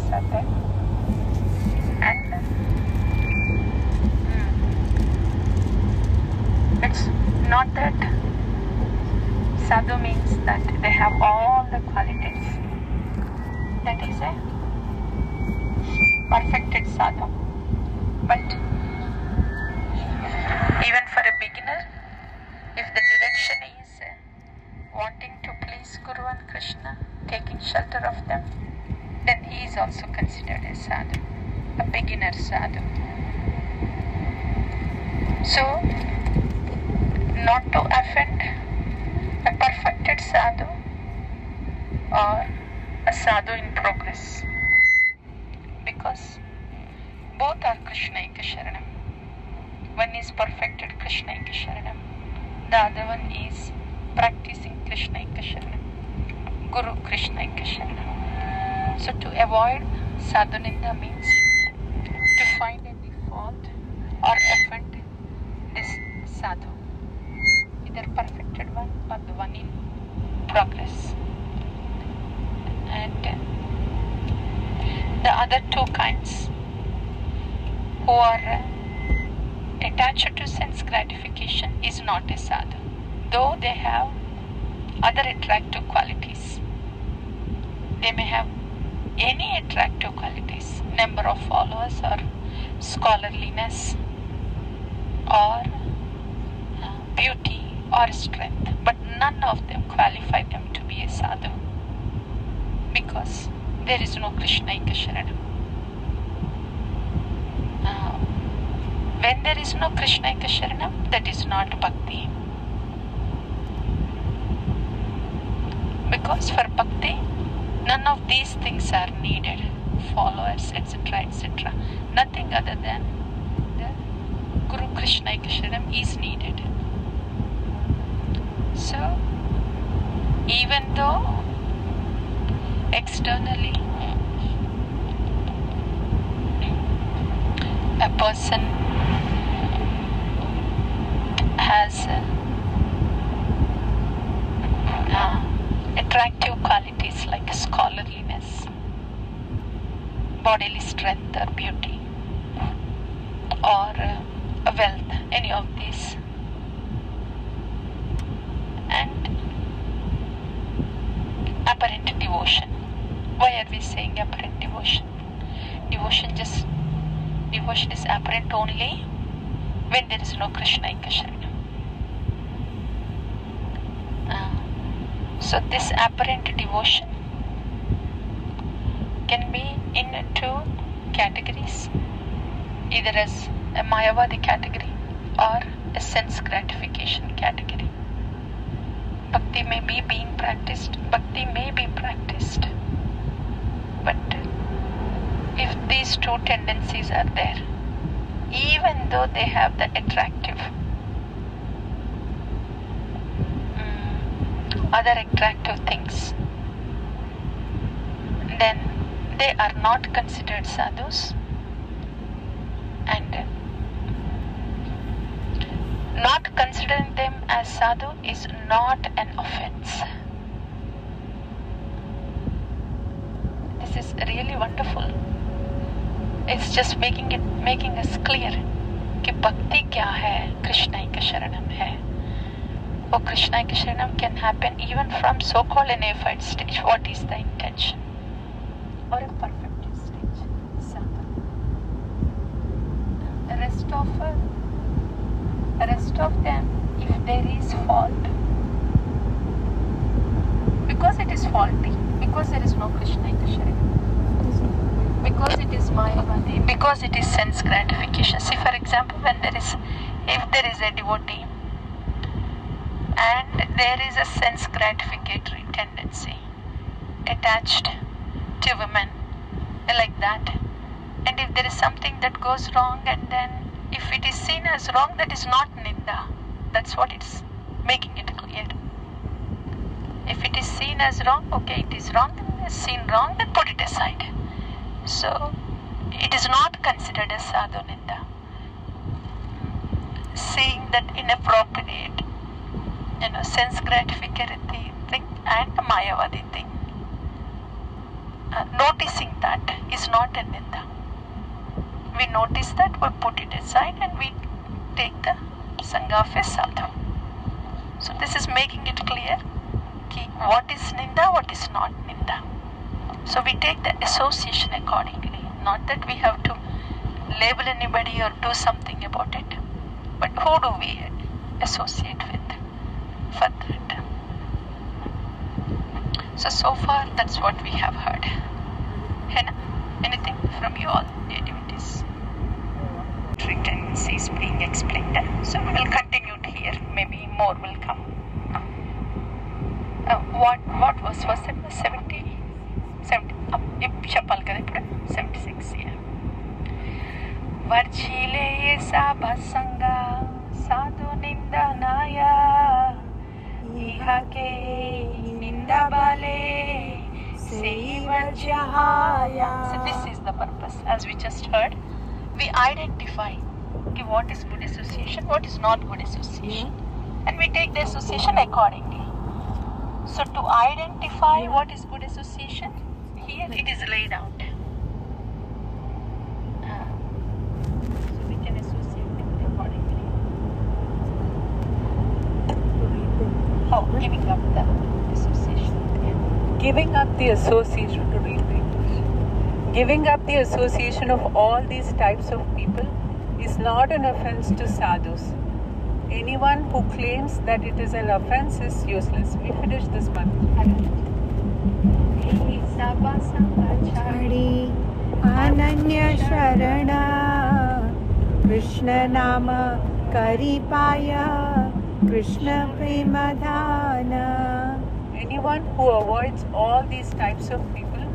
sadhanas are there. And it's not that sadhu means that they have all the qualities. That is a perfected sadhu. But even for a beginner, if the direction is wanting to please Guru and Krishna, taking shelter of them, then he is also considered a sadhu, a beginner sadhu. So, not to offend a perfected sadhu or a sadhu in progress, because both are Krishnaika Sharanam. One is perfected Krishnaika Sharanam, the other one is practicing Krishnaika Sharanam, Guru Krishnaika Sharanam. So to avoid Sadhu Ninda means to find a default or offend this sadhu, either perfected one or the one in progress. And the other two kinds, who are attached to sense gratification, is not a sadhu, though they have other attractive qualities. They may have any attractive qualities, number of followers or scholarliness or beauty or strength, but none of them qualify them to be a sadhu, because there is no Krishnaika Sharanam. When there is no Krishnaika Sharanam, that is not bhakti. Because for bhakti, none of these things are needed, followers, etc., etc. Nothing other than the Guru Krishnaika Sharanam is needed. So, even though externally a person has attractive qualities like scholarliness, bodily strength or beauty, or wealth, any of these, and apparent devotion. Why are we saying apparent devotion? Devotion is apparent only when there is no Krishnaika Sharanam. So this apparent devotion can be in two categories, either as a Mayavadi category or a sense gratification category. Bhakti may be being practiced, bhakti may be practiced, but if these two tendencies are there, even though they have the attractive, other attractive things, then they are not considered sadhus, and not considering them as sadhu is not an offense. This is really wonderful. It's just making us clear कि भक्ति क्या है, कृष्णाइका शरणम है. Oh, Krishnaika Sharanam can happen even from so-called a neophyte stage. What is the intention? Or a perfected stage, sadhu. The rest of them, if there is fault, because it is faulty, because there is no Krishnaika Sharanam, because it is Mayavadi, because it is sense gratification. See, for example, if there is a devotee and there is a sense gratificatory tendency attached to women like that, and if there is something that goes wrong, and then if it is seen as wrong, that is not Ninda. That's what it's making it clear. If it is seen as wrong, okay, it is wrong, then it is seen wrong, then put it aside. So it is not considered as Sadhu Ninda. Seeing that inappropriate, sense gratificatory thing and Mayavadi thing, noticing that is not a Ninda. We notice that, we put it aside, and we take the Sangha of a Sadhu. So this is making it clear what is Ninda, what is not Ninda. So we take the association accordingly. Not that we have to label anybody or do something about it, but who do we associate with for that? So far that's what we have heard. Henna, anything from you all, dear devotees? Tendencies being explained. So we will continue here. Maybe more will come. What was it? 70? 76, yeah. Varchile esa basanga sadhu ninda naya iha ke ninda bale sei varjahaya. So this is the purpose. As we just heard, we identify what is good association, what is not good association, and we take the association accordingly. So to identify what is good association, here it is laid out. So we can associate it accordingly. How? Giving up the association. Giving up the association, to read English. Giving up the association of all these types of people is not an offense to sadhus. Anyone who claims that it is an offense is useless. We finish this one. Ananya Sharana Krishna Nama Karipaya Krishna Prema Dhana. Anyone who avoids all these types of people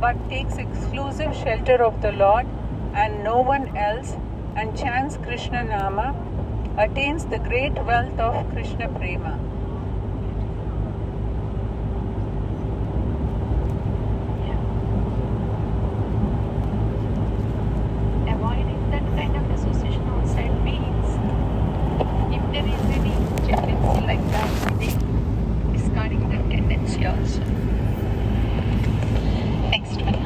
but takes exclusive shelter of the Lord and no one else and chants Krishna Nama attains the great wealth of Krishna Prema. Avoiding that kind of association outside means if there is any tendency like that, discarding that tendency also. Next one.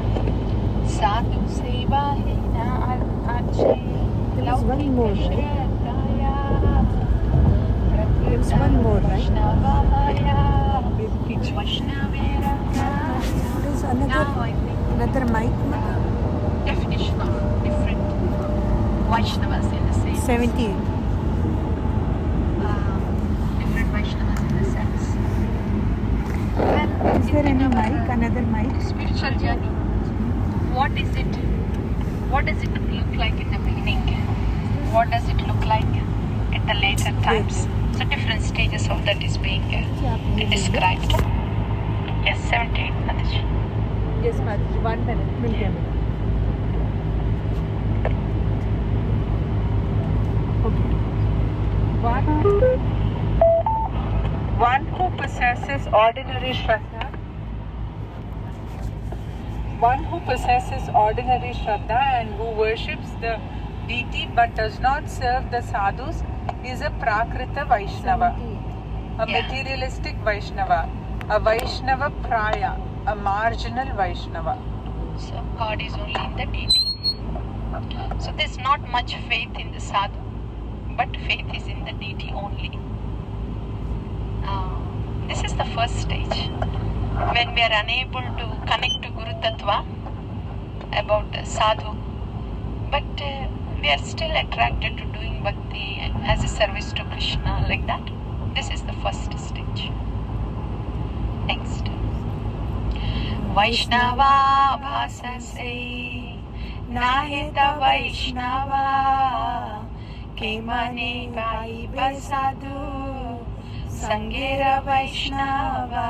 Sadhu Seva Hina Arche. There is one more, right? There is one more, right? There is another mic. Definition of different Vaishnavas in the same 78. different Vaishnavas in the sense. Is there any mic? Another mic? Spiritual journey. What is it? What does it look like in the beginning? What does it look like at the later times? So different stages of that is being described. Yes, 78, Mataji. Yes, Mataji, 1 minute. One who possesses ordinary Shraddha. One who possesses ordinary Shraddha and who worships the deity but does not serve the sadhus is a Prakrita Vaishnava, a materialistic Vaishnava, a Vaishnava Praya, a marginal Vaishnava. So God is only in the deity. So there's not much faith in the sadhu, but faith is in the deity only. This is the first stage. When we are unable to connect to Guru Tattva about sadhu, but we are still attracted to doing bhakti as a service to Krishna, like that. This is the first stage. Next. Vaishnava bhasase nahita Vaishnava kemane paiba sadhu sangera Vaishnava.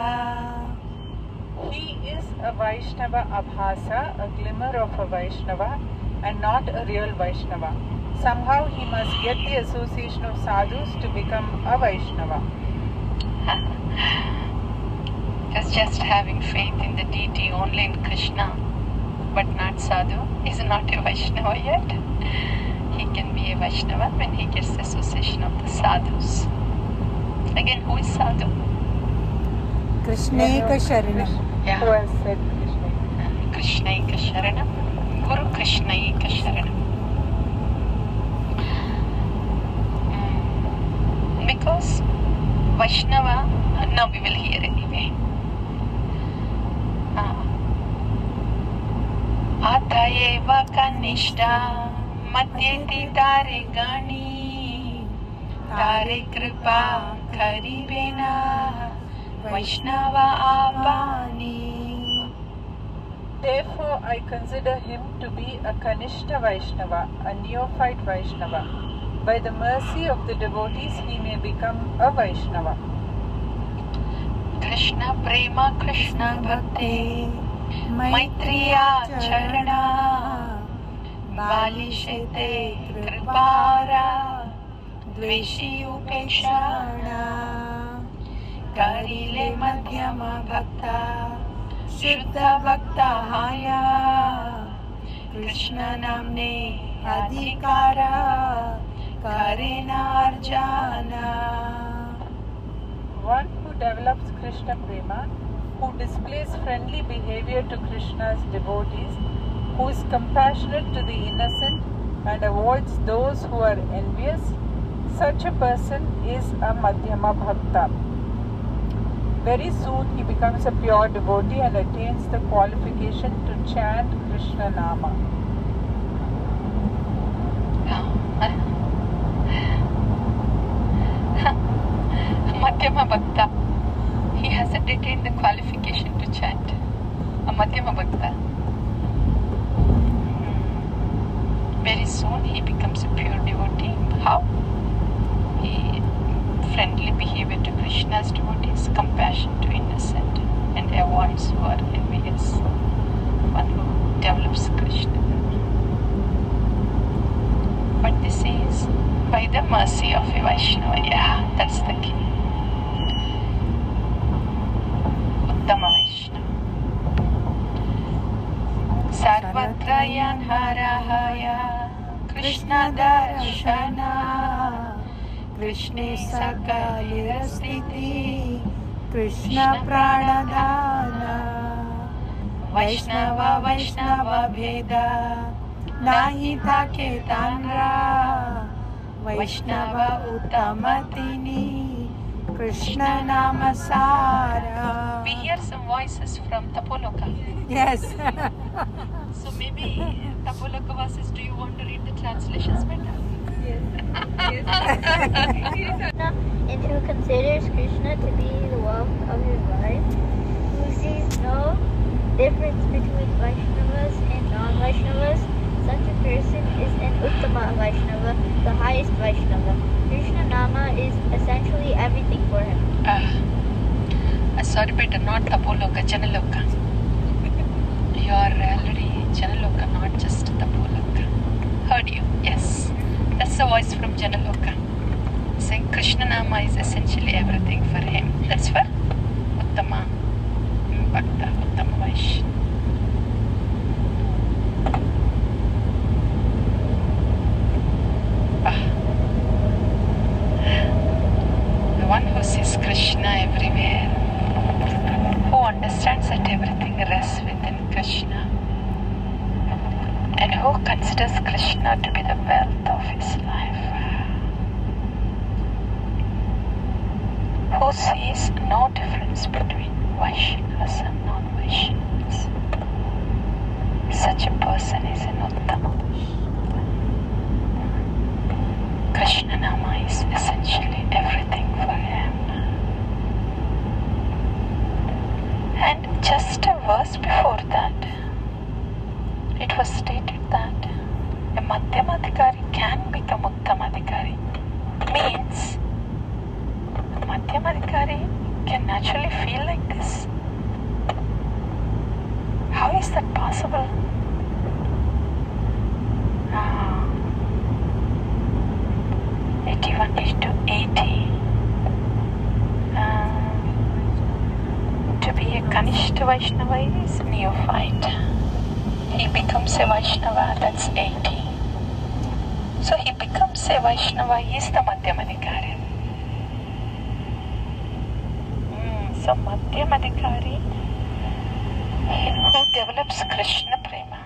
He is a Vaishnava Abhasa, a glimmer of a Vaishnava, and not a real Vaishnava. Somehow he must get the association of sadhus to become a Vaishnava. Because just having faith in the deity only in Krishna, but not sadhu, is not a Vaishnava yet. He can be a Vaishnava when he gets the association of the sadhus. Again, who is sadhu? Krishnaika Sharana. Yeah. Who has said Krishna? Krishnaika Sharana. Atayev kanishta madhyeti tare gani tare kripa karibena Vaishnava apani. Therefore, I consider him to be a Kanishta Vaishnava, a neophyte Vaishnava. By the mercy of the devotees, he may become a Vaishnava. Krishna Prema Krishna Bhakti Maitriya Charana Balishete Kripara Dveshi Upekshana Karile Madhyama Bhakta Shuddha Bhakta Haya Krishna Namne Adhikara Karena Arjana. One who develops Krishna Prema, who displays friendly behavior to Krishna's devotees, who is compassionate to the innocent and avoids those who are envious, such a person is a Madhyama Bhakta. Very soon he becomes a pure devotee and attains the qualification to chant Krishna Nama. Madhyama Bhakta. He hasn't attained the qualification to chant. A Madhyama Bhakta. Very soon he becomes a pure devotee. How? He friendly behavior to Krishna's devotees, compassion to innocent, and avoids who are envious. One who develops Krishna. But this is by the mercy of a Vaishnava. Yeah, that's the key. Uttama Vaishnava. Sarvatra yanharahaya Krishna darshana Krishne sakalirastiti Krishna pranadhana Vaishnava Vaishnava bheda Nahi thake tanra Vaishnava uttamatini Krishna namasara. We hear some voices from Tapoloka. Yes. So maybe Tapoloka voices, do you want to read the translations better? And who considers Krishna to be the wealth of his life, who sees no difference between Vaishnavas and non-Vaishnavas, such a person is an Uttama Vaishnava, the highest Vaishnava. Krishna Nama is essentially everything for him. Sorry, better not Tapoloka, Janaloka. You are already Janaloka, not just Tapoloka. Heard you? Yes. That's the voice from Janaloka. Saying Krishna Nama is essentially everything for him. That's for Uttama Bhakta, Uttama Vaishnava. The one who sees Krishna everywhere, who understands that everything rests within Krishna, and who considers Krishna to be the wealth of his life, who sees no difference between Vaishnavas and non-Vaishnavas. Such a person is an Uttama. Krishna Nama is essentially everything for him. And just a verse before that, it was stated that a Madhyamadhikari can become Uttamadhikari. Means a Madhyamadhikari can naturally feel like this. How is that possible? 81 to 80. To be a Kanishta Vaishnava is neophyte. He becomes a Vaishnava, that's 80. So he becomes a Vaishnava, he is the Madhyamadhikari. So Madhyamadhikari, who develops Krishna Prema,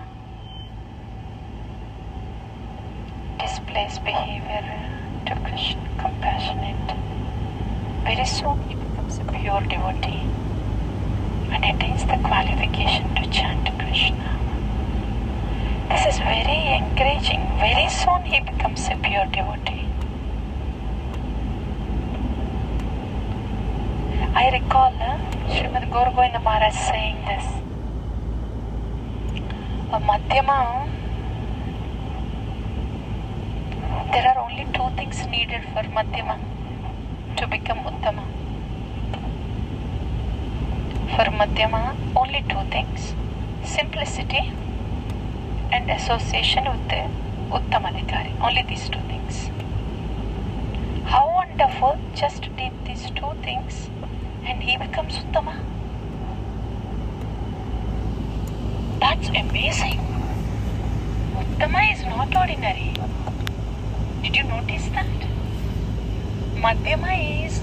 displays behavior to Krishna, compassionate. Very soon he becomes a pure devotee and attains the qualification to chant Krishna. changing. Very soon he becomes a pure devotee. I recall Srimad Gaur Maharaj saying this. A Madhyama, there are only two things needed for Madhyama to become Uttama. For Madhyama, only two things: simplicity and association with the Uttamadhikari. Only these two things. How wonderful! Just did these two things and he becomes Uttama. That's amazing. Uttama is not ordinary. Did you notice that? Madhyama is,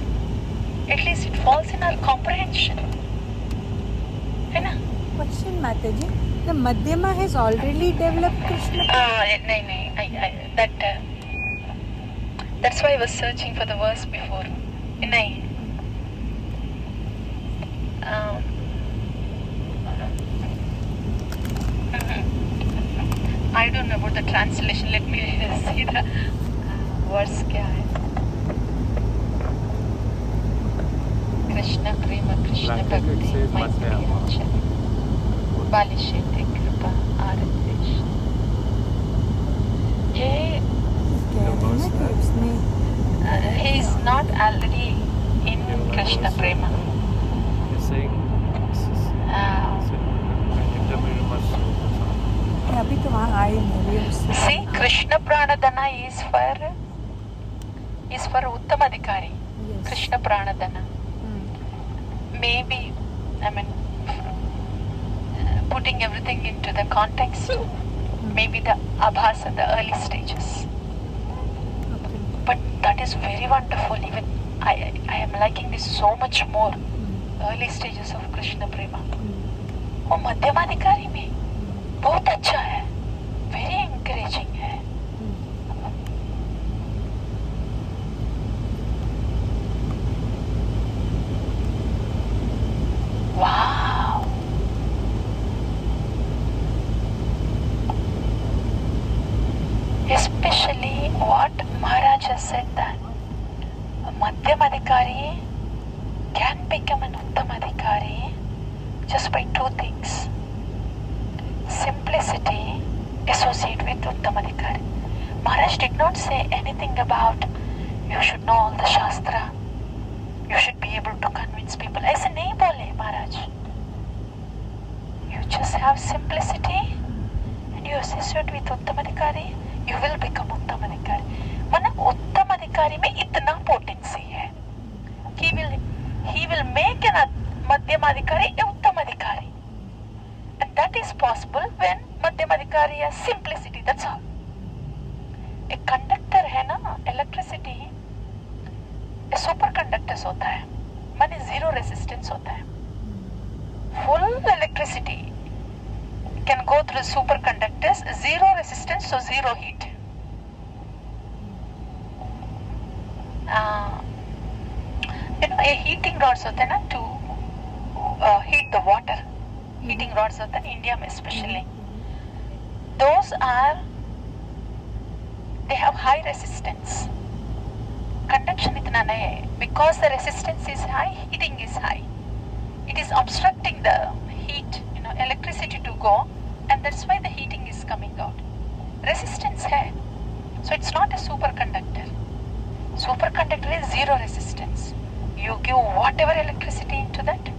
at least it falls in our comprehension. Hai na? Question, Mataji. The Madhyama has already developed Krishna. That's why I was searching for the verse before. I don't know about the translation. Let me see the verse. Kya hai? Krishna Prema, Krishna Bhakti, Maitri, Balishete, Kripa, Aradesh. He is not already in Krishna Prema. He's saying अभी तो वहाँ आए नहीं. See, Krishna Pranadana is for Uttamadhikari. Yes. Krishna Pranadana. Maybe, putting everything into the context, maybe the abhasa, the early stages. But that is very wonderful. Even I am liking this so much more. Early stages of Krishna Prema. वो मध्यमाधिकारी में बहुत अच्छा है, very encouraging है. Wow. Especially what Maharaj has said, that a Madhyamadhikari can become an Uttamadhikari just by two things: simplicity, associate with Uttamadhikari. Maharaj did not say anything about you should know all the Shastra, you should be able to convince people. ऐसे नहीं बोले Maharaj. You just have simplicity and you associate with Uttamadhikari, you will become Uttamadhikari. मतलब Uttamadhikari में इतना potency है. He will make an Madhyamadhikari a Uttamadhikari. And that is possible when Madhyamadhikari has simplicity, that's all. A conductor है ना, electricity, a superconductors होता है, माने zero resistance होता है. Full electricity can go through superconductors, zero resistance, so zero heat. ये heating rods होते हैं ना, to heat the water. Heating rods होते हैं India में especially. Those they have high resistance. Conduction इतना नहीं है, because the resistance is high, heating is high. It is obstructing the heat, electricity to go, and that's why the heating is coming out. Resistance है, so it's not a superconductor. Superconductor is zero resistance. You give whatever electricity into that,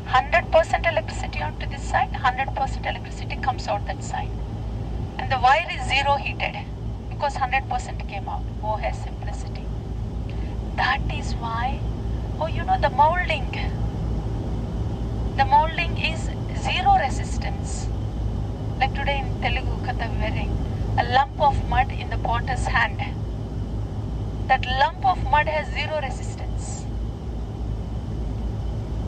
100% electricity onto this side, 100% electricity comes out that side. And the wire is zero heated because 100% came out. Oh, has simplicity. That is why, the molding. The molding is zero resistance. Like today in Telugu Katha wearing a lump of mud in the potter's hand. That lump of mud has zero resistance.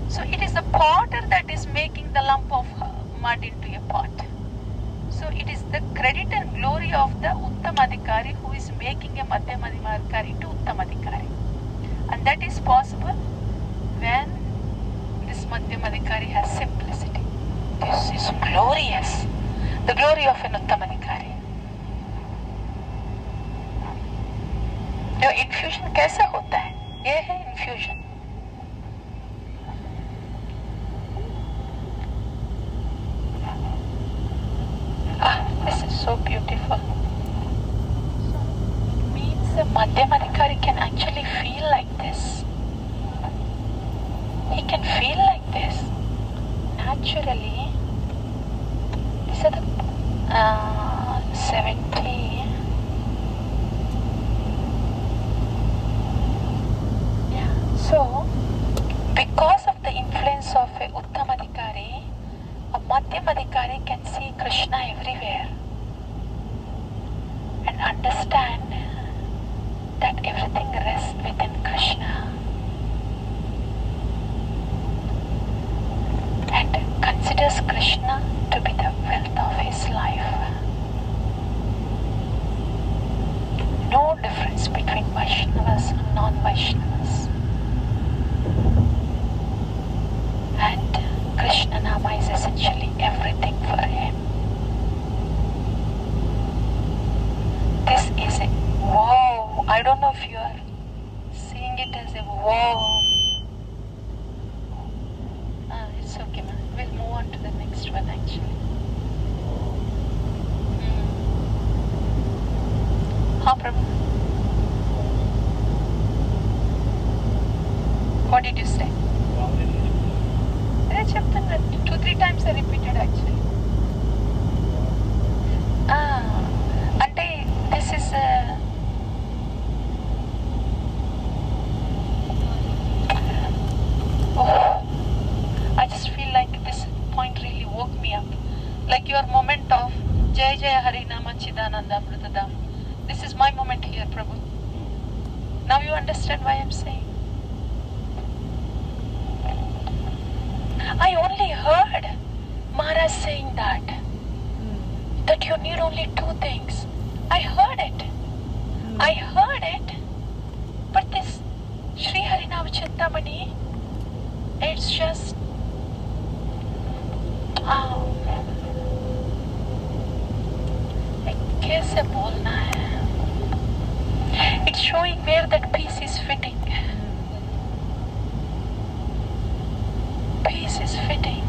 So it is the potter that is making the lump of mud into a pot. So it is the credit and glory of the Uttamadhikari who is making a Madhyamadhikari to Uttamadhikari. And that is possible when this Madhyamadhikari has simplicity. This is glorious. The glory of an Uttamadhikari. जो infusion कैसे होता है, ये है infusion. This is so beautiful. It means the Madhyamadikari can actually feel like this. He can feel like this. Naturally, these are the 70. Yeah. So, because of the influence of a Uttamadikari, a Madhyamadikari can see Krishna everywhere and understand that everything rests within Krishna and considers Krishna to be the wealth of his life. No difference between Vaishnavas and non-Vaishnavas. And Krishna Nama is essentially everything for him. This is a wow. I don't know if you are seeing it as a wow. It's okay, man. We'll move on to the next one actually. Prabhu. What did you say? I చెప్తాను that 2-3 times I repeated actually. అంటే this is I just feel like this point really woke me up. Like your moment of Jai Jai Harinama Chidananda Amritadam. This is my moment here, Prabhu. Now you understand why I'm saying. I only heard Maharaj saying that you need only 2 things. I heard it. But this Sri Harinam Chintamani, it's just कैसे बोलना है? It's showing where that piece is fitting. Piece is fitting.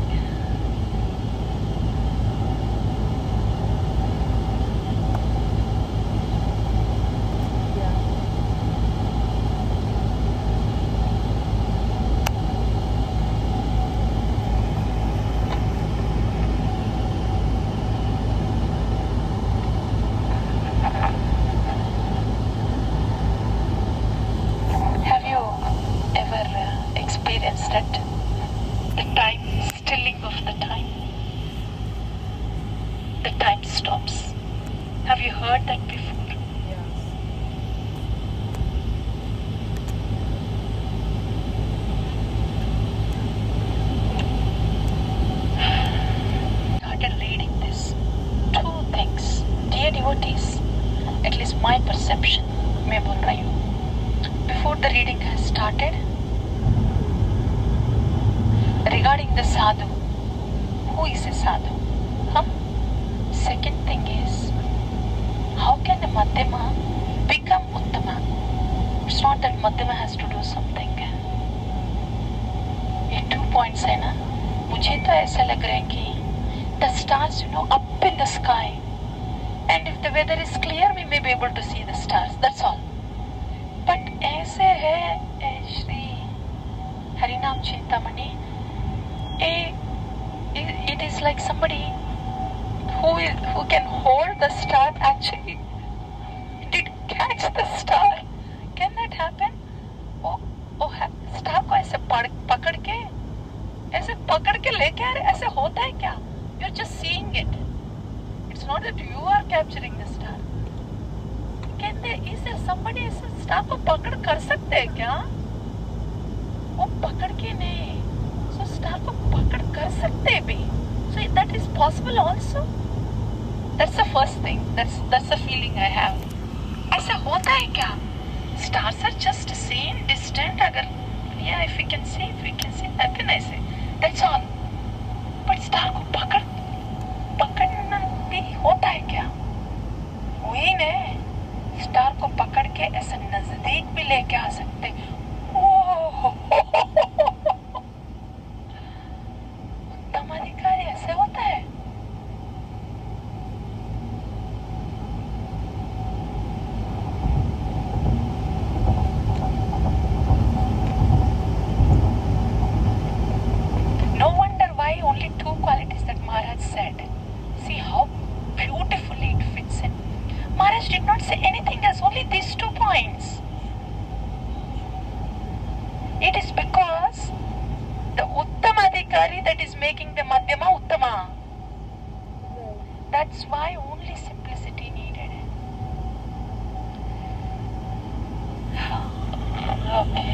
Have you ever experienced that? The time, stilling of the time. The time stops. Have you heard that before? Yes. Started reading this. 2 things. Dear devotees, at least my perception, मैं बोल रही हूँ. Before the reading has started, regarding the Sadhu, who is a Sadhu? Second thing is, how can a Madhyama become Uttama? It's not that Madhyama has to do something. ये 2 points है ना. मुझे तो ऐसा लग रहा है कि the stars, up in the sky, and if the weather is clear, we may be able to see the stars. That's all. But ऐसे है Shri Harinam Chintamani. It is like somebody who can hold the star actually did catch the star. Can that happen? Star को ऐसे पकड़ के लेके आ रहे, ऐसे होता है क्या? You're just seeing it. It's not that you are capturing the star. Is there somebody ऐसे स्टार को पकड़ कर सकते हैं क्या? वो पकड़ के नहीं, so स्टार को पकड़ कर सकते भी. So that is possible also. That's the first thing. That's the feeling I have. ऐसा होता है क्या? Stars are just seen distant. अगर if we can see, happen ऐसे. That's all. But star को पकड़ना भी होता है क्या? वही ने स्टार को पकड़ के ऐसे नजदीक लेके आ सकते. ओह, उत्तम अधिकारी ऐसे होता है. No wonder why only two qualities that Maharaj said. See how beautifully it fits in. Maharaj did not say anything else, only these 2 points. It is because the Uttama Adhikari that is making the Madhyama Uttama. That's why only simplicity needed. Okay.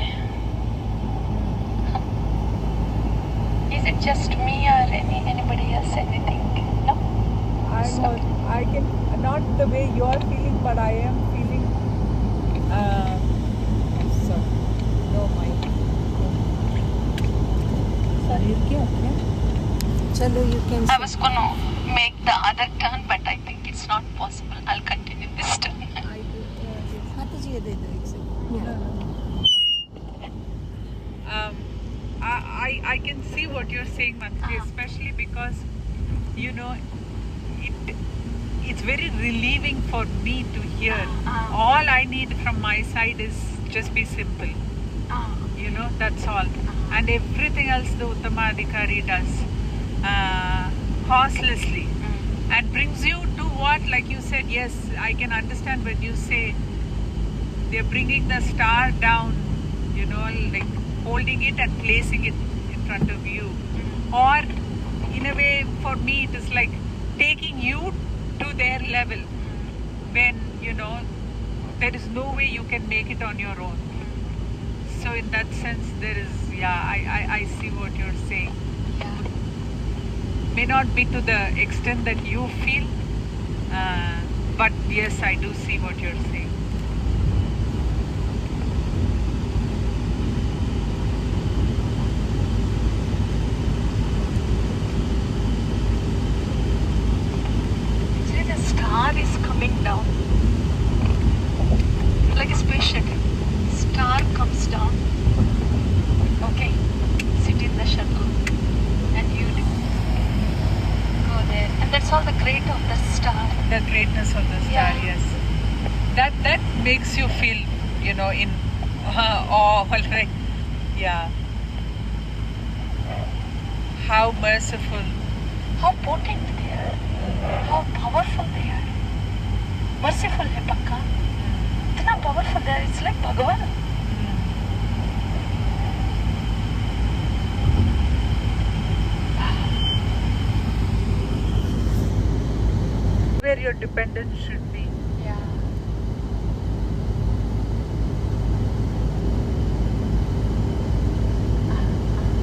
Is it just me or anybody else anything? No? I can, not the way you are feeling, but I am feeling, sorry, no mind. Sorry, Chalo, you can. I was going to make the other turn, but I think it's not possible. I'll continue this turn. Mataji, ye de do ek second. I can see what you're saying, Mataji, especially because, you know, it's very relieving for me to hear. All I need from my side is just be simple. You know, that's all. And everything else the Uttama Adhikari does causelessly and brings you to what, like you said, yes, I can understand when you say they're bringing the star down, you know, like holding it and placing it in front of you. Or in a way, for me, it is like taking you to their level when, you know, there is no way you can make it on your own. So in that sense, there is, I see what you're saying. May not be to the extent that you feel, but yes, I do see what you're saying. See, the star is coming down like a space shuttle. Star comes down. Okay, sit in the shuttle and you go there. And that's all the great of the star. The greatness of the star, yes. That makes you feel, you know, in awe, like, yeah. How merciful. How potent they are. How powerful they are. Merciful hai pakka. Itna powerful they are. It's like Bhagavan. Where your dependence should be. Yeah.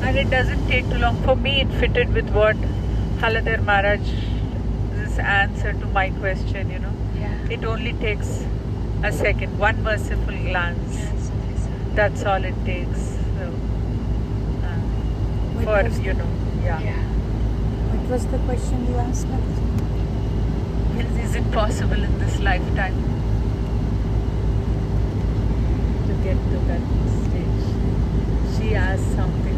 And it doesn't take too long. For me, it fitted with what Haladhar Maharaj's answer to my question, you know. Yeah. It only takes a second, one merciful glance. Yes, That's all it takes. So, What for, was you know, yeah. What was the question you asked, Mataji? Is it possible in this lifetime to get to that stage? She asked something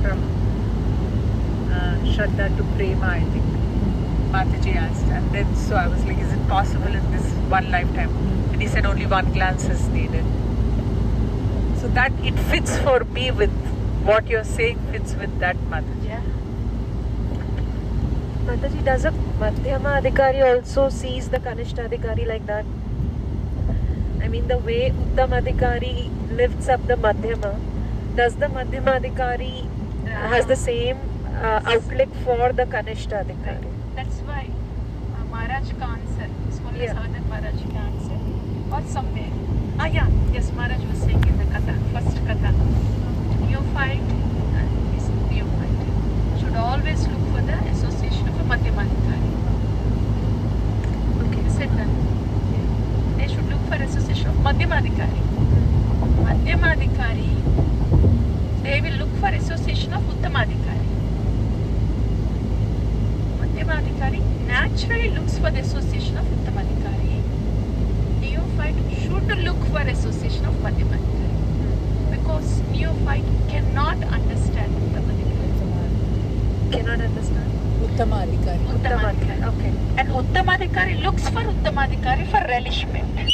from Shraddha to Prema, I think. Mataji asked, and then so I was like, is it possible in this one lifetime? And he said only one glance is needed. So that it fits for me with what you're saying, fits with that, Mataji. Yeah. Mataji, does a Madhyama Adhikari also sees the Kanishta Adhikari like that? I mean, the way Uttam Adhikari lifts up the Madhyama, does the Madhyama Adhikari has the same outlook for the Kanishta Adhikari? That's why Maharaj can answer. It's only Sadhu Maharaj can answer. Or somewhere. Yes, Maharaj was saying in the Katha, first Katha. Neophyte and is neophyte should always look for the association of a Madhyama Adhikari. Okay, said that. They should look for association of Madhyama Adhikari. Madhyama Adhikari, they will look for association of Uttama Adhikari. Madhyama Adhikari naturally looks for the association of Uttama Adhikari. Neophyte neophyte should look for association of Madhyama Adhikari, because neophyte cannot understand Uttama Adhikari. Cannot understand. Uttama Adhikari. Uttama Adhikari. Okay. And Uttama Adhikari looks for Uttama Adhikari for relishment.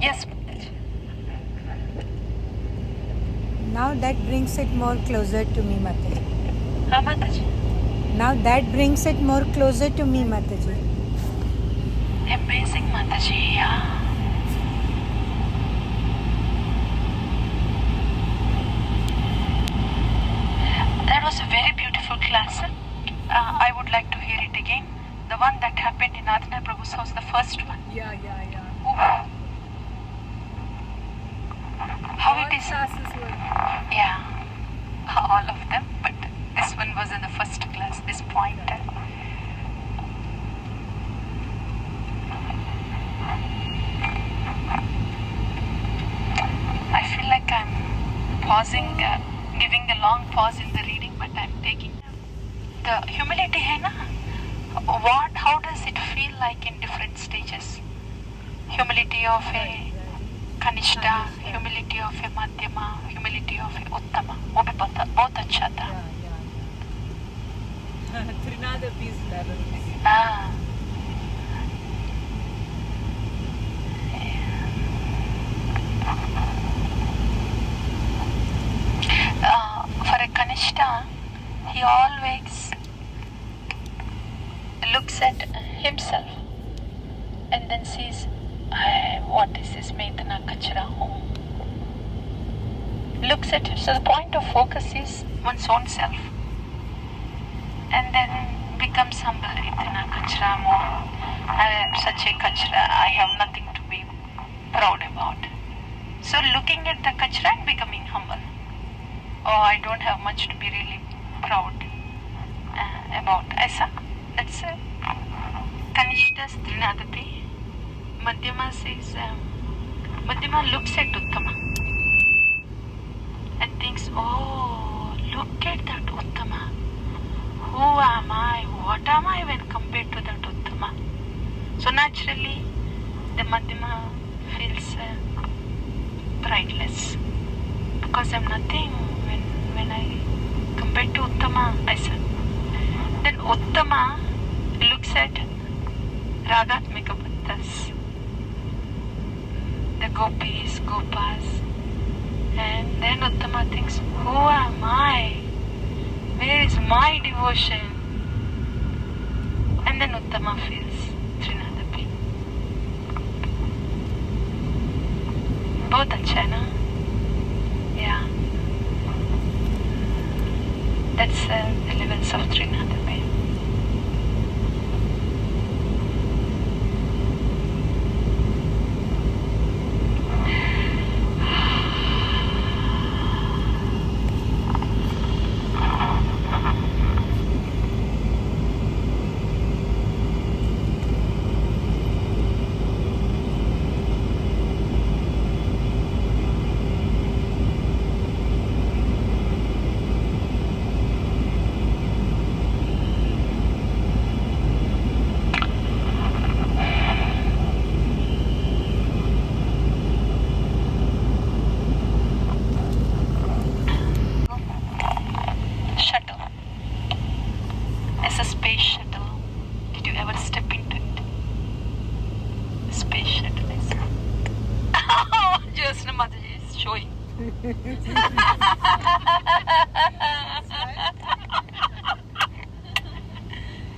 Yes, Mataji. Now that brings it more closer to me, Mataji. Mataji. Now that brings it more closer to me, Mataji. Amazing, Mataji. Yeah. That was a very beautiful class. I would like to hear it again. The one that happened in Adina Prabhu's house, the first one. Yeah. Ooh. How All it is? classes were. Yeah, all of them. But this one was in the first class. This point. I feel like I'm pausing, giving a long pause in the reading, but I'm taking the humility. Hai na? How does it feel like in different stages? Humility of a Kanishta, humility of a Madhyama, humility of a Uttama. वो भी बहुत अच्छा था. Trinada peace levels. Ah. For a Kanishta, he always looks at himself and then sees, what is this Medana Kachra home? Looks at it. So the point of focus is one's own self. And then becomes humble. Itna kachra mo. I am such a kachra. I have nothing to be proud about. So looking at the kachra and becoming humble. Oh, I don't have much to be really proud about. Aisa. That's Kanishta's Trinadapi. Madhyama says, Madhyama looks at Uttama and thinks, oh, look at that Uttama. Who am I? What am I when compared to that Uttama? So naturally, the Madhyama feels prideless because I'm nothing when I compare to Uttama. I said. Then Uttama looks at Ragatmika Bhattas, the gopis, gopas, and then Uttama thinks, who am I? Where is my devotion? And then Uttama feels Trinadapi. बहुत अच्छा है ना? Yeah. That's the levels of Trinadapi.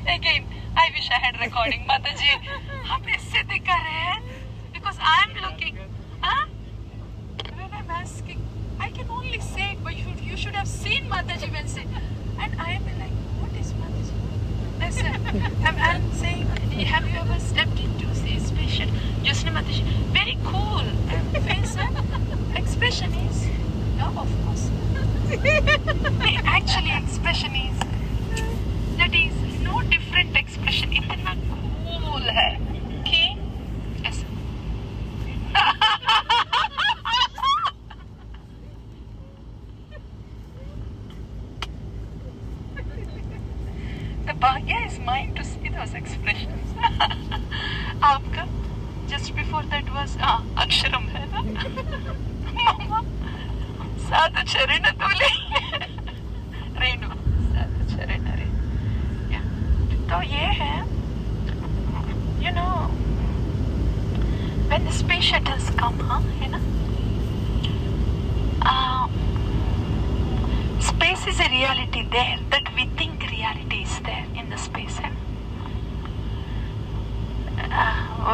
Again, I wish I had recording. Mataji, हम ऐसे दिखा रहे हैं because I'm looking. Huh? When I'm asking, I can only say it, but you should have seen Mataji when say. And I am like, what is Mataji? I said, I'm saying, have you ever stepped into this patient? Just Mataji, very cool. Face expression is, no, of course. Actually, expression is, that is no different expression. इतना cool है कि ऐसा. The bhagya is mine to see those expressions. आपका just before that was अक्षरम है ना मम्मा साधु चरण तुले रेणु साधु चरण रे तो ये है you know when the space shuttles come है ना space is a reality there that we think reality is there in the space and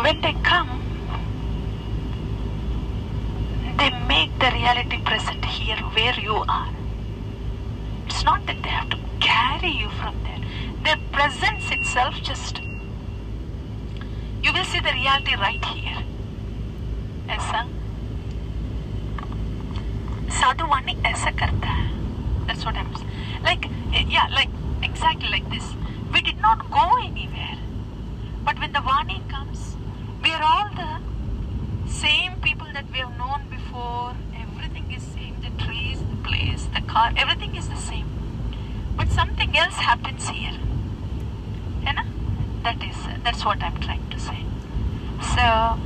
when they come they make the reality present here where you are. It's not that they have to carry you from there. Their presence itself just you will see the reality right here. ऐसा साधु वाणी ऐसा करता है. That's what I'm saying. Like exactly like this. We did not go anywhere. But when the Vani comes, we are all the same people that we have known before. Everything is same. The trees, the place, the car, everything is the same. But something else happens here. You know? That's what I'm trying to say. So,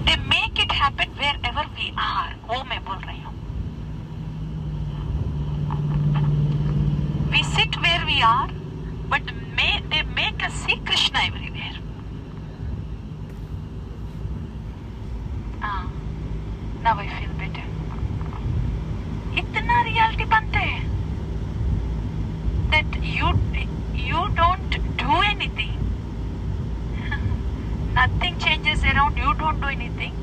they make it happen wherever we are. वो मैं बोल रही हूँ. We sit where we are, but they make us see Krishna everywhere. Now I feel better. इतना reality बनते हैं that you don't do anything. Nothing changes around. You don't do anything.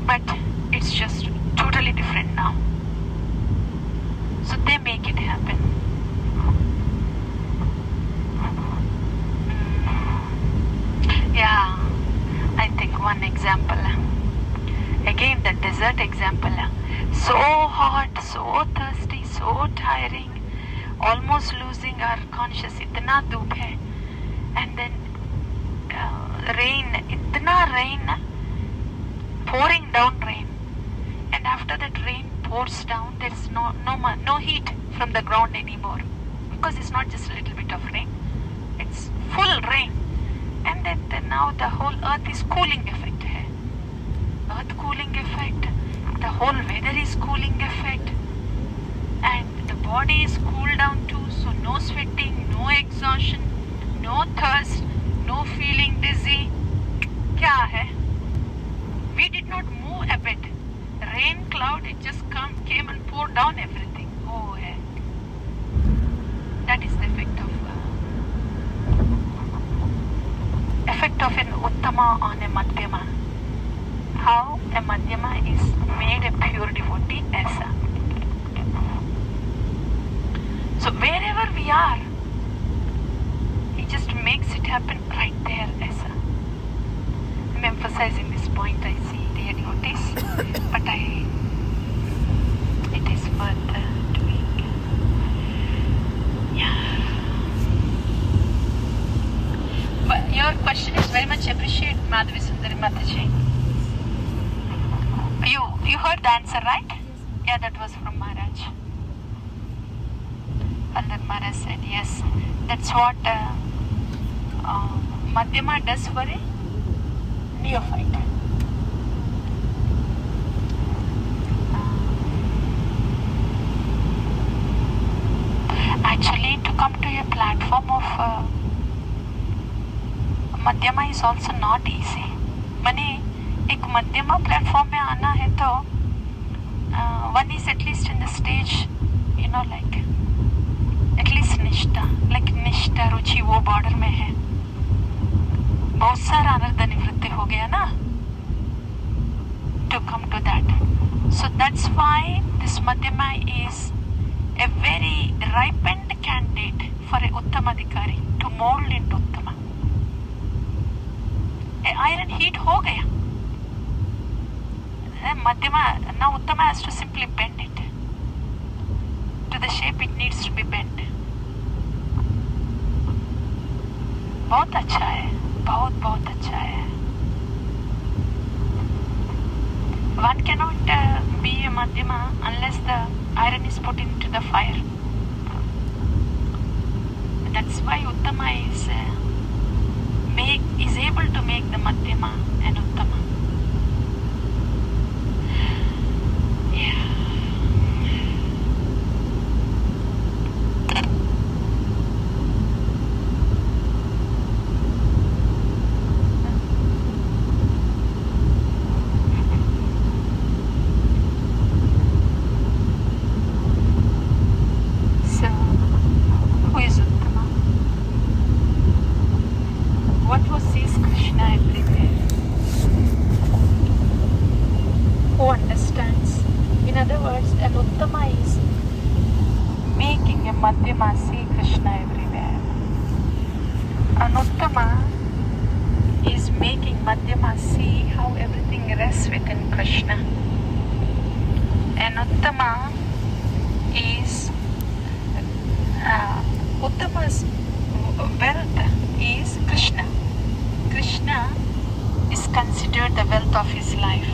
But it's just totally different now. So they make it happen. Yeah, I think one example. Again, the desert example. So hot, so thirsty, so tiring, almost losing our conscious. इतना धूप है, and then rain, इतना rain, pouring down rain, and after that rain pours down, there is no heat from the ground anymore, because it's not just a little bit of rain, it's full rain, and then now the whole earth is cooling effect है. Earth cooling effect, the whole weather is cooling effect, and the body is cooled down too, so no sweating, no exhaustion, no thirst, no feeling dizzy. क्या है? We did not move a bit. Rain cloud, it just came and poured down everything. Oh, yeah. That is the effect of an Uttama on a Madhyama. How a Madhyama is made a pure devotee, aisa. So wherever we are, he just makes it happen right there, aisa. I'm emphasizing this point, I see dear devotees, but it is worth doing. Yeah. But your question is very much appreciated, Madhavi Sundari Mataji. You heard the answer, right? Yeah, that was from Maharaj. And then Maharaj said, yes, that's what Madhyama does for a neophyte. Actually, to come to a platform of Madhyama is also not easy. Mane, एक मध्यमा platform में आना है तो one is at least in the stage, you know, like at least निष्ठा, like निष्ठा रुचि वो border में है. बहुत सारा अनर्थ निवृत्ति हो गया ना, to come to that. So that's why this Madhyama is a very ripened candidate for a Uttamadhikari to mold into Uttama. A iron heat हो गया. Madhyama, now Uttama has to simply bend it to the shape it needs to be bent. बहुत अच्छा है, बहुत अच्छा है. One cannot be a Madhyama Madhyama unless the iron is put into the fire. That's why Uttama is able to make the Madhyama and Uttama. Yeah. So, who is Uttama? What was sees Krishna everywhere? Who understands? In other words, an Uttama is making a Madhyama see Krishna everywhere. An Uttama is making Madhyama see how everything rests within Krishna. An Uttama is Uttama's wealth is Krishna. Krishna is considered the wealth of his life.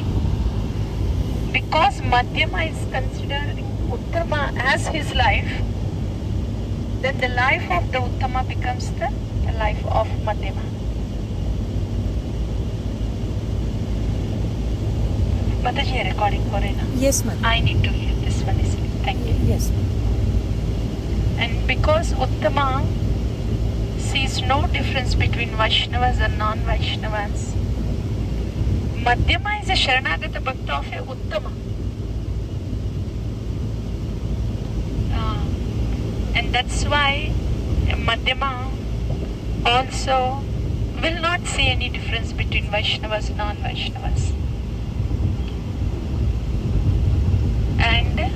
Because Madhyama is considered Uttama as his life, then the life of the Uttama becomes the life of Madhyama. Mataji, recording for Rena. Yes, ma'am. I need to hear this one. Thank you. Yes, ma'am. And because Uttama sees no difference between Vaishnavas and non-Vaishnavas, Madhyama is a Sharanagata Bhakta of a Uttama. And that's why Madhyama also will not see any difference between Vaishnavas and non-Vaishnavas. And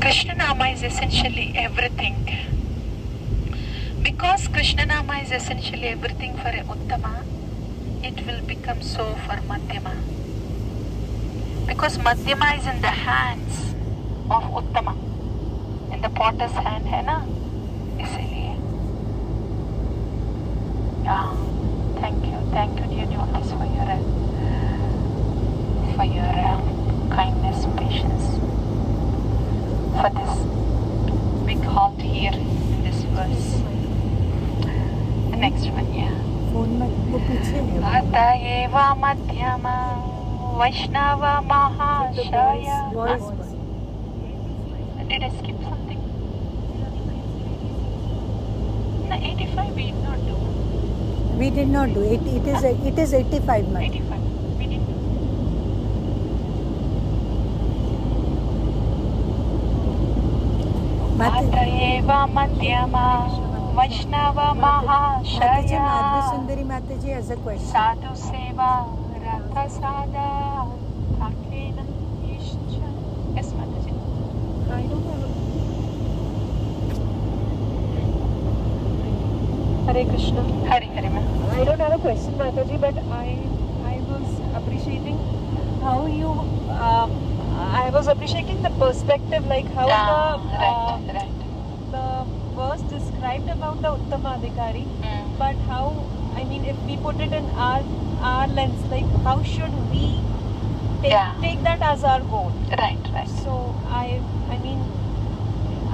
Krishna Nama is essentially everything. Because Krishna Nama is essentially everything for a Uttama, it will become so for Madhyama. Because Madhyama is in the hands of Uttama. In the potter's hand, है ना? इसीलिए. Yeah. Thank you dear devotees for your kindness, patience, for this big halt here in this verse. The next one, yeah. Phone में वो पीछे है अतएव मध्यम वैष्णव महाशय. Voice Did I skip something? No, 85 we did not do. we did not do it. It is 85, ma'am. 85 we didn't do. अतएव मध्यम वैष्णव Mataji, महाशय. Madhvi Sundari Mataji has a question. साधु सेवा रथ सादा थाकेन इष्ट. Yes, Mataji. I don't have Hare Krishna. Hari Hari ma'am. I don't have a question, Mataji, but I was appreciating how you I was appreciating the perspective, like how Right. the verse described about the Uttamadhikari, but how, I mean, if we put it in our lens, like how should we take that as our goal? Right. So I mean,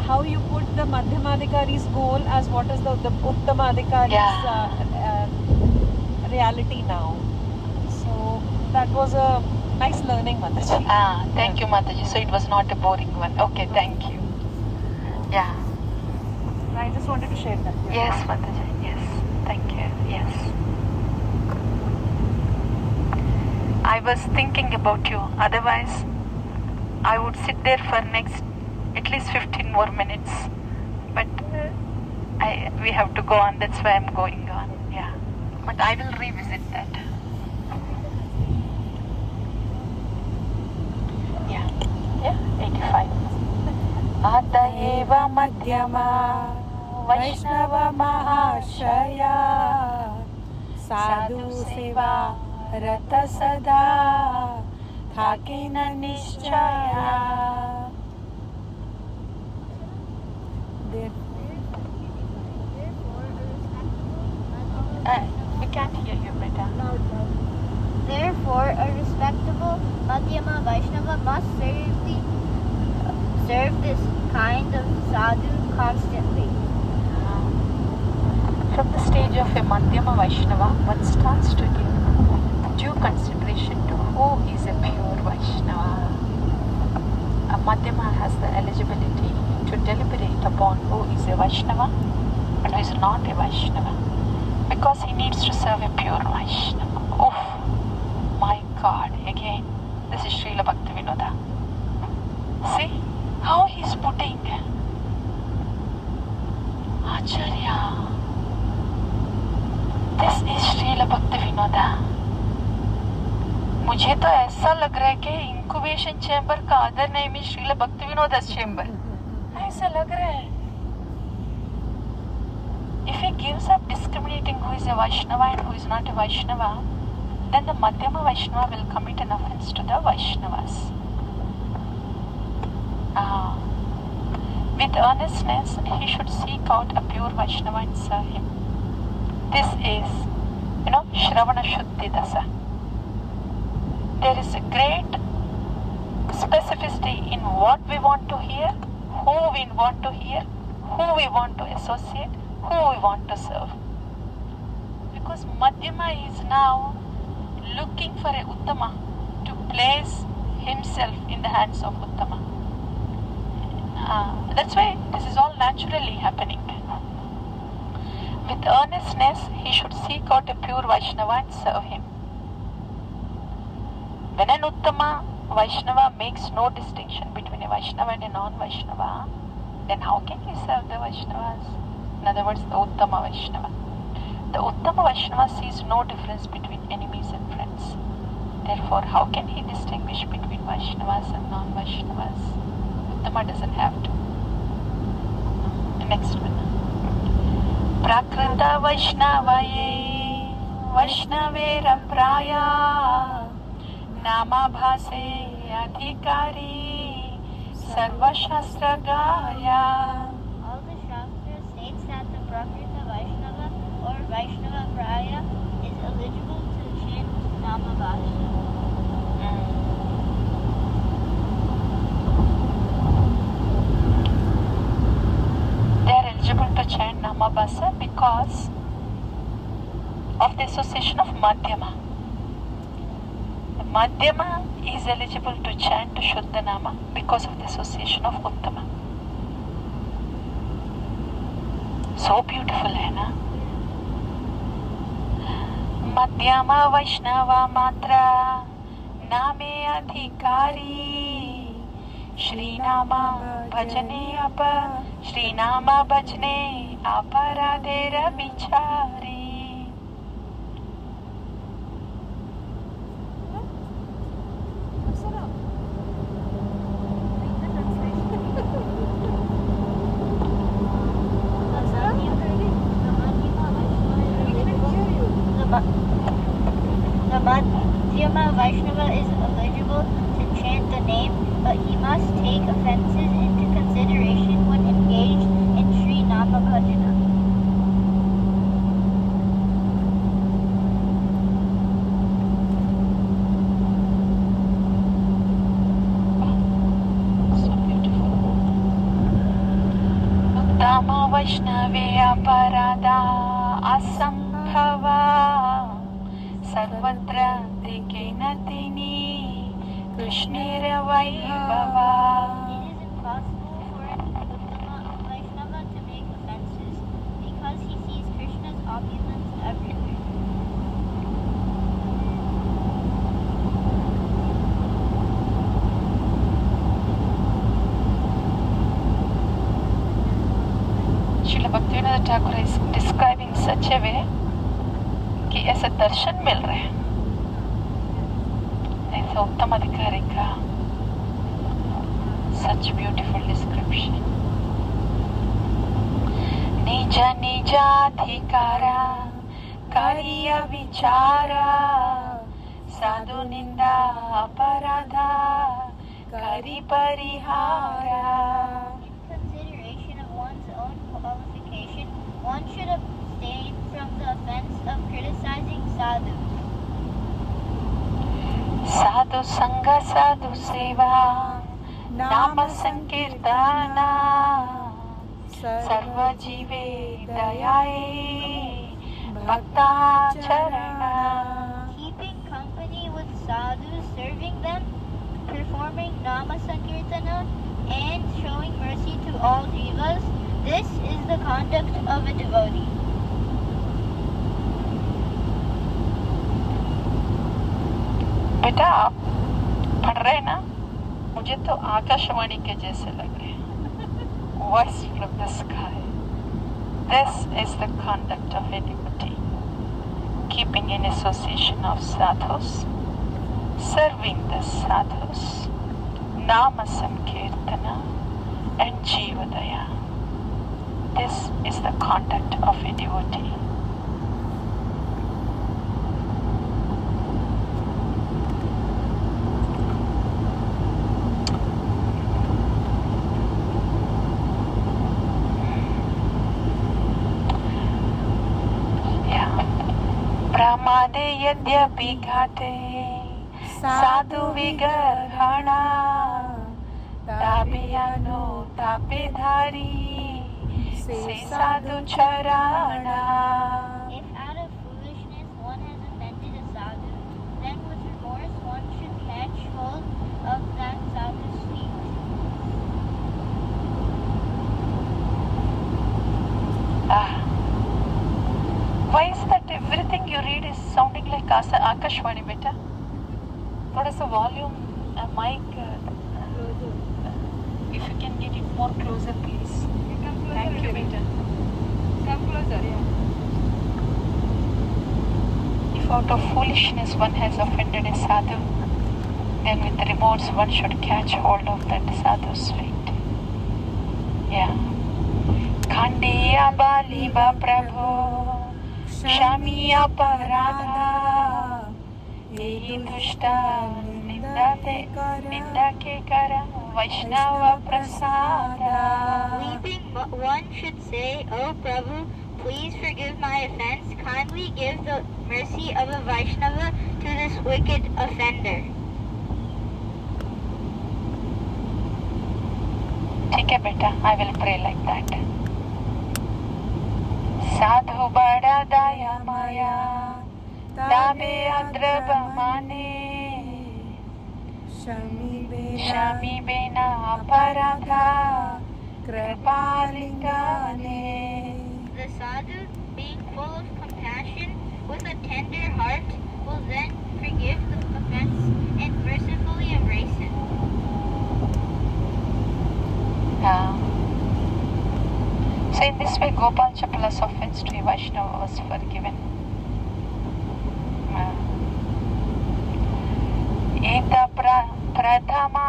how you put the Madhyamadhikari's goal as what is the Uttamadhikari's reality now. So that was a nice learning, Mataji. Thank you, Mataji. So it was not a boring one. Okay, thank you. Yeah. I just wanted to share that. Yes, Mataji. Yes. Thank you. Yes. I was thinking about you. Otherwise, I would sit there for next at least 15 more minutes. But we have to go on. That's why I'm going on. Yeah. But I will revisit that. Yeah. 85. अतएव मध्यमा वैष्णव महाशया साधु सेवा रत सदा थाके न निश्चया. We can't hear you, beta. Therefore, a respectable Madhyama Vaishnava must serve the serve this kind of sadhu constantly. From the stage of a Madhyama Vaishnava, one starts to give due consideration to who is a pure Vaishnava. A Madhyama has the eligibility to deliberate upon who is a Vaishnava and who is not a Vaishnava, because he needs to serve a pure Vaishnava. Oh my God, again, this is Srila Bhaktivinoda. See how he is putting Acharya. This is Srila Bhaktivinoda. मुझे तो ऐसा लग रहा है कि incubation chamber का other name है Srila भक्तिविनोदा chamber. ऐसा लग रहा है. If he gives up discriminating who is a Vaishnava and who is not a Vaishnava, then the Madhyama Vaishnava will commit an offense to the Vaishnavas. With earnestness, he should seek out a pure Vaishnava and serve him. This is, Shravana Shuddhi Dasa. There is a great specificity in what we want to hear, who we want to hear, who we want to associate, who we want to serve. Because Madhyama is now looking for a Uttama to place himself in the hands of Uttama. That's why this is all naturally happening. With earnestness, he should seek out a pure Vaishnava and serve him. When an Uttama Vaishnava makes no distinction between a Vaishnava and a non-Vaishnava, then how can he serve the Vaishnavas? In other words, the Uttama Vaishnava. The Uttama Vaishnava sees no difference between enemies and friends. Therefore, how can he distinguish between Vaishnavas and non-Vaishnavas? Uttama doesn't have to. Next one. Prakrita Vaishnavaye Vaishnavera Praya Nama Bhase Adhikari Sarva Shastra Gaya. All the Shastras states that the Prakrita Vaishnava or Vaishnava Praya is eligible to chant Namabhasa. They are eligible to chant Namabhasa because of the association of Madhyama. Madhyama is eligible to chant Shuddha Nama because of the association of Uttama. So beautiful, hai na? Madhyama Vaishnava Matra Name Adhikari Shri Nama Bhajane Apa Shri Nama Bhajane Aparadera Vichari. The Madhyama Vaishnava is eligible to chant the name, but he must take offenses into consideration when engaged in Sri Nama Bhajana. So beautiful. Uttama Vaishnave Aparada Asambhava Sarvatra Dikenatini Krishnera Vaibhava. It is impossible for an Uttama Vaishnava to make offenses because he sees Krishna's opulence everywhere. Srila Bhaktivinoda Thakur is describing such a way कि ऐसे दर्शन मिल रहे हैं ऐसा उत्तम अधिकारी का. Such beautiful description. Nija nija adhikara kariya vichara sadhu ninda aparadha kari parihara. In consideration of one's own qualification, one should abstain from the offense of criticizing sadhus. Sadhu sangha sadhu seva नाम संकीर्तना सर्व जीवे दयाये भक्ताचरणा. Keeping company with sadhus, serving them, performing Nama Sankirtana, and showing mercy to all jivas, this is the conduct of a devotee. बेटा आप पढ़ रहे ना, मुझे तो आकाशवाणी के जैसे लग रहे हैं. Voice from the sky. This is the conduct of a devotee. Keeping in association of sadhus, serving the sadhus, Nama Sankirtana, and Jivadaya. This is the conduct of a devotee. प्रमादे यद्यपि घाटे साधु विग्रहणा ताबेयानो तापेधारी से साधु चरणा. If out of foolishness one has offended a sadhu, then with remorse one should catch hold of that sadhu's feet. Why is that everything you read is sounding like Akashvani, beta? What is the volume? A mic? If you can get it more closer, please. Thank you, beta. Come closer, yeah. If out of foolishness one has offended a sadhu, then with remorse one should catch hold of that sadhu's feet. Yeah. Khandiya baliba prabhu Shami aparadha Yehi dushta Ninda ke kara Vaishnava prasada. Weeping, one should say, "O Prabhu, please forgive my offense. Kindly give the mercy of a Vaishnava to this wicked offender." ठीक है बेटा, I will pray like that. साधु बड़ा दया माया ताबे अद्रब माने शमी बेना अपराधा कृपालिंगाने. The sadhu, being full of compassion, with a tender heart, will then forgive the offense and mercifully embrace it. So in this way, Gopal Chapala's offense to a Vaishnava was forgiven. Eta pradhama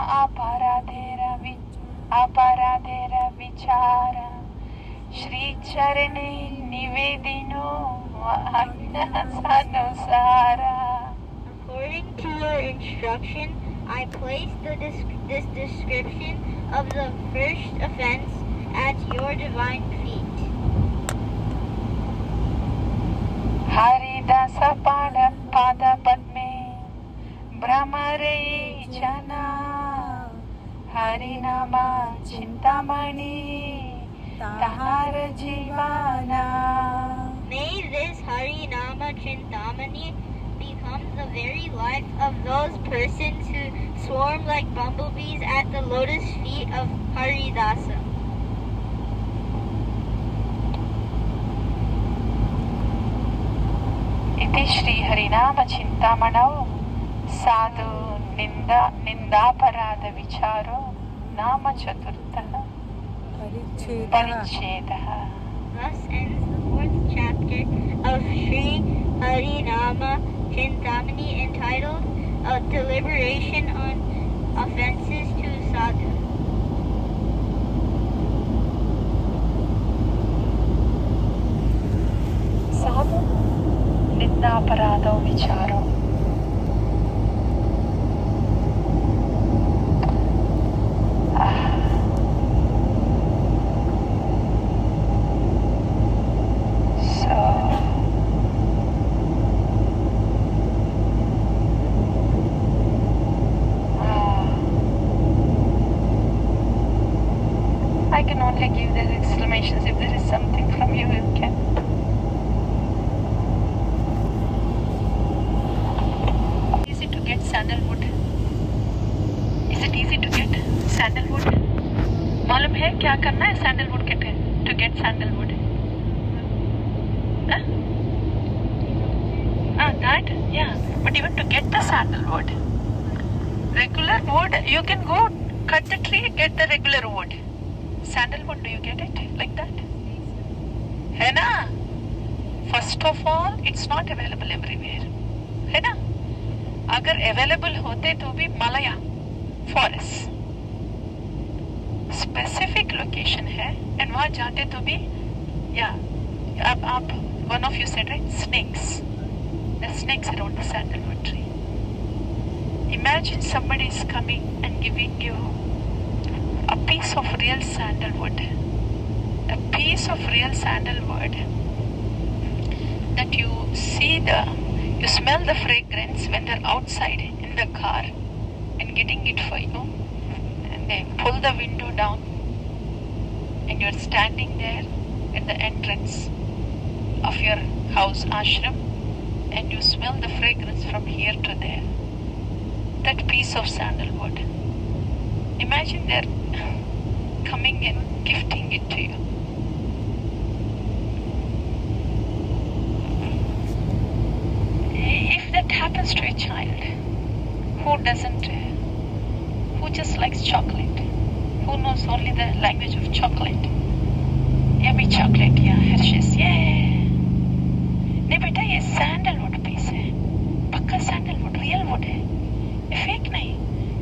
aparadhera vichara Shri Charane Nivedino Anusara. According to your instruction, I place this description of the first offense at your divine feet. Haridasa pada padme Brahmare jana Harinama Chintamani Tahara jivana. May this Harinama Chintamani become the very life of those persons who swarm like bumblebees at the lotus feet of Haridasa. इति श्री हरिनाम चिंतामणौ साधु निंदापराध विचारो नाम चतुर्थः परिच्छेदः. Thus ends the 4th chapter of Sri Harinama Chintamani, entitled A Deliberation on Offenses to Sadhu. साधु निंदापराधो विचारो. I can only give the exclamations. If there is something from you, you can. Easy to get sandalwood. Is it easy to get sandalwood? मालूम है क्या करना है sandalwood के to get sandalwood? Huh? That? Yeah. But even to get the sandalwood, regular wood, you can go cut the tree, get the regular wood. Sandalwood, do you get it like that? है ना? First of all, it's not available everywhere. है ना? अगर available होते तो भी Malaya forest specific location है, and वहाँ जाते तो भी, yeah, आप one of you said right, snakes. The snakes around the sandalwood tree. Imagine somebody is coming and giving you a piece of real sandalwood. A piece of real sandalwood that you smell the fragrance when they're outside in the car and getting it for you. And they pull the window down and you're standing there at the entrance of your house, ashram, and you smell the fragrance from here to there. That piece of sandalwood. Imagine they're coming and gifting it to you. If that happens to a child who just likes chocolate, who knows only the language of chocolate, yummy chocolate, yeah, Hershey's, yeah. नहीं बेटा ये sandalwood piece है, पक्का sandalwood, real would है, ये fake नहीं.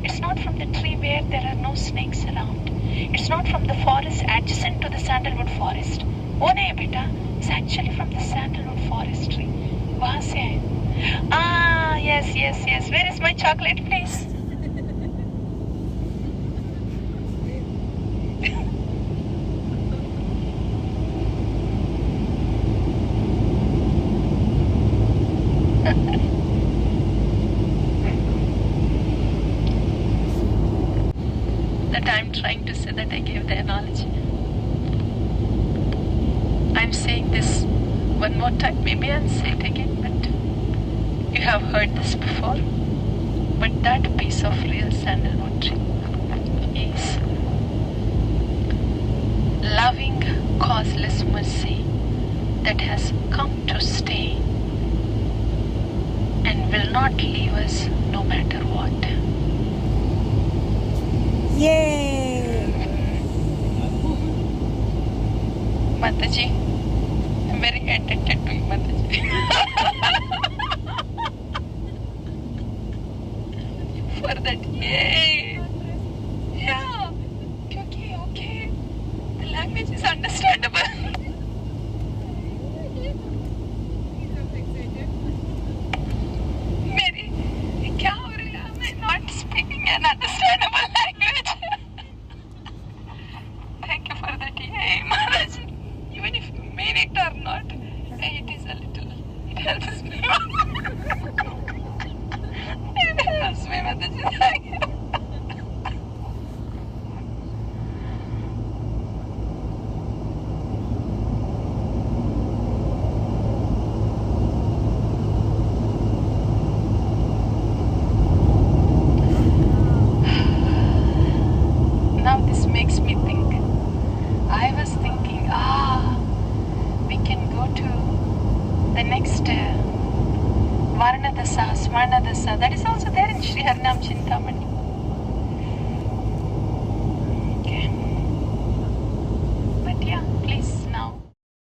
It's not from the tree where there are no snakes around. It's not from the forest adjacent to the sandalwood forest. वो नहीं बेटा, it's actually from the sandalwood forest tree. वहाँ से है. Yes. Where is my chocolate, please? That I'm trying to say that I gave the analogy. I'm saying this one more time. Maybe I'll say it again, but you have heard this before. But that piece of real sandalwood tree is loving, causeless mercy that has come to stay and will not leave us no matter what. Yay! Mataji, I'm very indebted to you, Mataji. For that, yay! Yeah, okay. The language is understandable. Mary, क्या हो रहा है? I'm not speaking an understandable language. Thank you for that, yay, Maharaj. Even if you mean it or not, it is a little, it helps me. It helps me, Mataji. Now this makes me think. I was thinking, we can go to the next Varnadasa, Smarnadasa. That is also